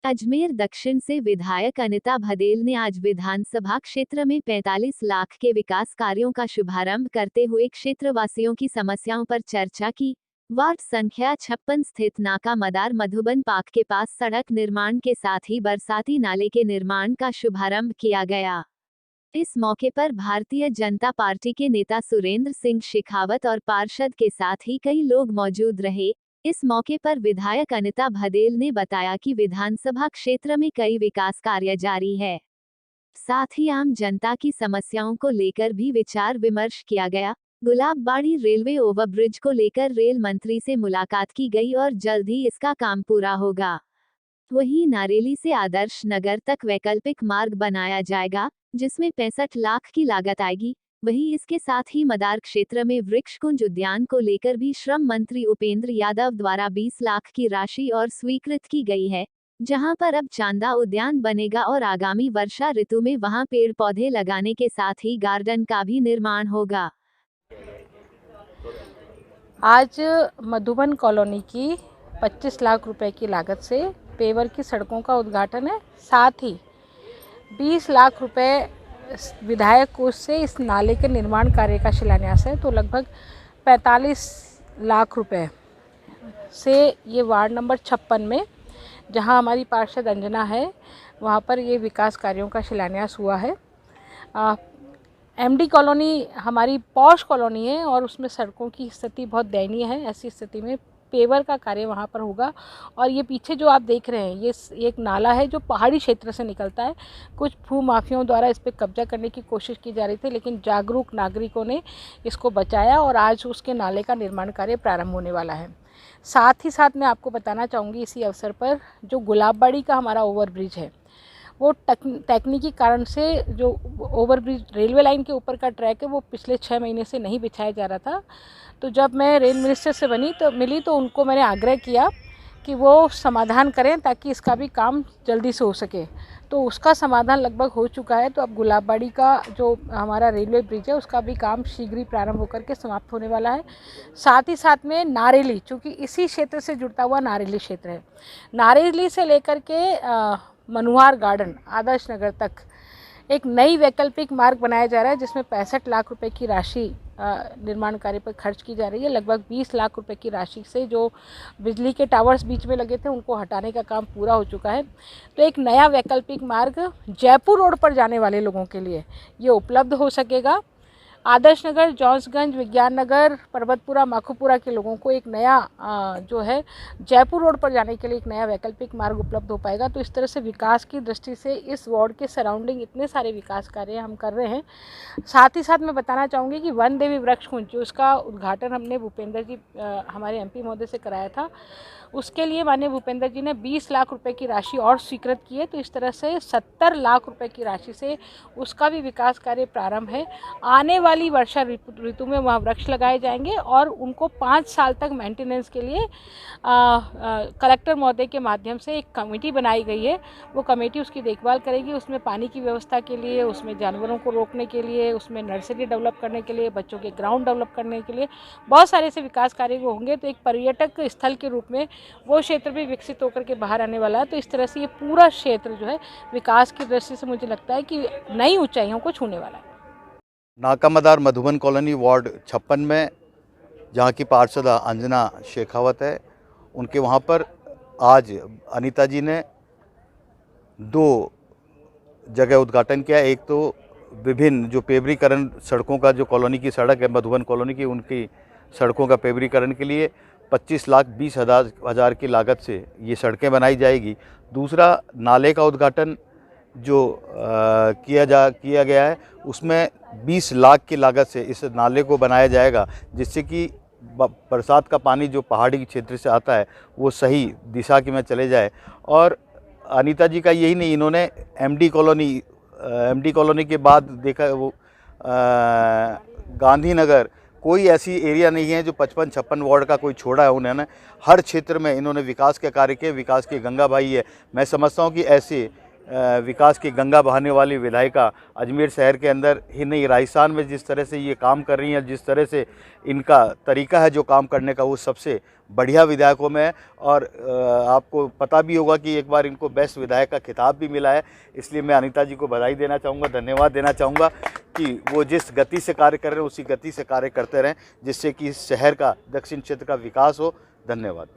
अजमेर दक्षिण से विधायक अनिता भदेल ने आज विधानसभा क्षेत्र में 45 लाख के विकास कार्यों का शुभारंभ करते हुए क्षेत्रवासियों की समस्याओं पर चर्चा की। वार्ड संख्या 56 स्थित नाका मदार मधुबन पार्क के पास सड़क निर्माण के साथ ही बरसाती नाले के निर्माण का शुभारंभ किया गया। इस मौके पर भारतीय जनता पार्टी के नेता सुरेंद्र सिंह शेखावत और पार्षद के साथ ही कई लोग मौजूद रहे। इस मौके पर विधायक अनिता भदेल ने बताया कि विधानसभा क्षेत्र में कई विकास कार्य जारी है। साथ ही आम जनता की समस्याओं को लेकर भी विचार विमर्श किया गया। गुलाबबाड़ी रेलवे ओवरब्रिज को लेकर रेल मंत्री से मुलाकात की गई और जल्द ही इसका काम पूरा होगा। वहीं नारेली से आदर्श नगर तक वैकल्पिक मार्ग बनाया जाएगा, जिसमें 65 लाख की लागत आएगी। वहीं इसके साथ ही मदार क्षेत्र में वृक्ष कुंज उद्यान को लेकर भी श्रम मंत्री उपेंद्र यादव द्वारा 20 लाख की राशि और स्वीकृत की गई है, जहां पर अब चांदा उद्यान बनेगा और आगामी वर्षा ऋतु में वहां पेड़ पौधे लगाने के साथ ही गार्डन का भी निर्माण होगा। आज मधुबन कॉलोनी की 25 लाख रुपए की लागत से पेवर की सड़कों का उद्घाटन है। साथ ही 20 लाख रुपए विधायक कोष से इस नाले के निर्माण कार्य का शिलान्यास है। तो लगभग 45 लाख रुपए से ये वार्ड नंबर 56 में, जहां हमारी पार्षद अंजना है, वहां पर ये विकास कार्यों का शिलान्यास हुआ है। एमडी कॉलोनी हमारी पॉश कॉलोनी है और उसमें सड़कों की स्थिति बहुत दयनीय है। ऐसी स्थिति में पेवर का कार्य वहाँ पर होगा। और ये पीछे जो आप देख रहे हैं, ये एक नाला है जो पहाड़ी क्षेत्र से निकलता है। कुछ भूमाफियों द्वारा इस पर कब्जा करने की कोशिश की जा रही थी, लेकिन जागरूक नागरिकों ने इसको बचाया और आज उसके नाले का निर्माण कार्य प्रारंभ होने वाला है। साथ ही साथ मैं आपको बताना चाहूँगी इसी अवसर पर, जो गुलाबबाड़ी का हमारा ओवरब्रिज है, वो तकनीकी कारण से जो ओवरब्रिज रेलवे लाइन के ऊपर का ट्रैक है वो पिछले 6 महीने से नहीं बिछाया जा रहा था। तो जब मैं रेल मिनिस्टर से मिली तो उनको मैंने आग्रह किया कि वो समाधान करें ताकि इसका भी काम जल्दी से हो सके। तो उसका समाधान लगभग हो चुका है। तो अब गुलाबबाड़ी का जो हमारा रेलवे ब्रिज है उसका भी काम शीघ्र ही प्रारंभ होकर के समाप्त होने वाला है। साथ ही साथ में नारेली, चूँकि इसी क्षेत्र से जुड़ता हुआ नारेली क्षेत्र है, नारेली से लेकर के मनुहार गार्डन आदर्श नगर तक एक नई वैकल्पिक मार्ग बनाया जा रहा है, जिसमें 65 लाख रुपए की राशि निर्माण कार्य पर खर्च की जा रही है। लगभग 20 लाख रुपए की राशि से जो बिजली के टावर्स बीच में लगे थे उनको हटाने का काम पूरा हो चुका है। तो एक नया वैकल्पिक मार्ग जयपुर रोड पर जाने वाले लोगों के लिए ये उपलब्ध हो सकेगा। आदर्श नगर, जॉन्सगंज, विज्ञान नगर, पर्वतपुरा, माखोपुरा के लोगों को एक नया जो है जयपुर रोड पर जाने के लिए एक नया वैकल्पिक मार्ग उपलब्ध हो पाएगा। तो इस तरह से विकास की दृष्टि से इस वार्ड के सराउंडिंग इतने सारे विकास कार्य हम कर रहे हैं। साथ ही साथ मैं बताना चाहूँगी कि वन देवी वृक्ष कुंज, जो उसका उद्घाटन हमने भूपेंद्र जी हमारे MP महोदय से कराया था, उसके लिए माननीय भूपेंद्र जी ने 20 लाख रुपए की राशि और स्वीकृत की है। तो इस तरह से 70 लाख रुपए की राशि से उसका भी विकास कार्य प्रारंभ है। आने वाली वर्षा ऋतु में वहाँ वृक्ष लगाए जाएंगे और उनको 5 साल तक मेंटेनेंस के लिए कलेक्टर महोदय के माध्यम से एक कमेटी बनाई गई है। वो कमेटी उसकी देखभाल करेगी। उसमें पानी की व्यवस्था के लिए, उसमें जानवरों को रोकने के लिए, उसमें नर्सरी डेवलप करने के लिए, बच्चों के ग्राउंड डेवलप करने के लिए बहुत सारे ऐसे विकास कार्य होंगे। तो एक पर्यटक स्थल के रूप में वो क्षेत्र भी विकसित होकर के बाहर आने वाला है। तो इस तरह से ये पूरा क्षेत्र जो है विकास की दृष्टि से मुझे लगता है कि नई ऊंचाइयों को छूने वाला है। नाका मदार मधुबन कॉलोनी वार्ड 56 में, जहाँ की पार्षद अंजना शेखावत है, उनके वहाँ पर आज अनीता जी ने 2 जगह उद्घाटन किया। एक तो विभिन्न जो पेवरीकरण सड़कों का, जो कॉलोनी की सड़क है मधुबन कॉलोनी की, उनकी सड़कों का पेवरीकरण के लिए 25,20,000 की लागत से ये सड़कें बनाई जाएगी। दूसरा, नाले का उद्घाटन जो किया गया है, उसमें 20 लाख की लागत से इस नाले को बनाया जाएगा, जिससे कि बरसात का पानी जो पहाड़ी क्षेत्र से आता है वो सही दिशा में चले जाए। और अनीता जी का यही नहीं, इन्होंने एमडी कॉलोनी के बाद देखा वो गांधीनगर, कोई ऐसी एरिया नहीं है जो 55-56 वार्ड का कोई छोड़ा है उन्होंने। हर क्षेत्र में इन्होंने विकास के कार्य किए। विकास की गंगा भाई है। मैं समझता हूँ कि ऐसे विकास की गंगा बहाने वाली विधायिका अजमेर शहर के अंदर ही नहीं, राजस्थान में जिस तरह से ये काम कर रही हैं, जिस तरह से इनका तरीका है जो काम करने का, वो सबसे बढ़िया विधायकों में है। और आपको पता भी होगा कि एक बार इनको बेस्ट विधायक का खिताब भी मिला है। इसलिए मैं अनीता जी को बधाई देना चाहूँगा, धन्यवाद देना चाहूँगा कि वो जिस गति से कार्य कर रहे हैं उसी गति से कार्य करते रहें, जिससे कि इस शहर का, दक्षिण क्षेत्र का विकास हो। धन्यवाद।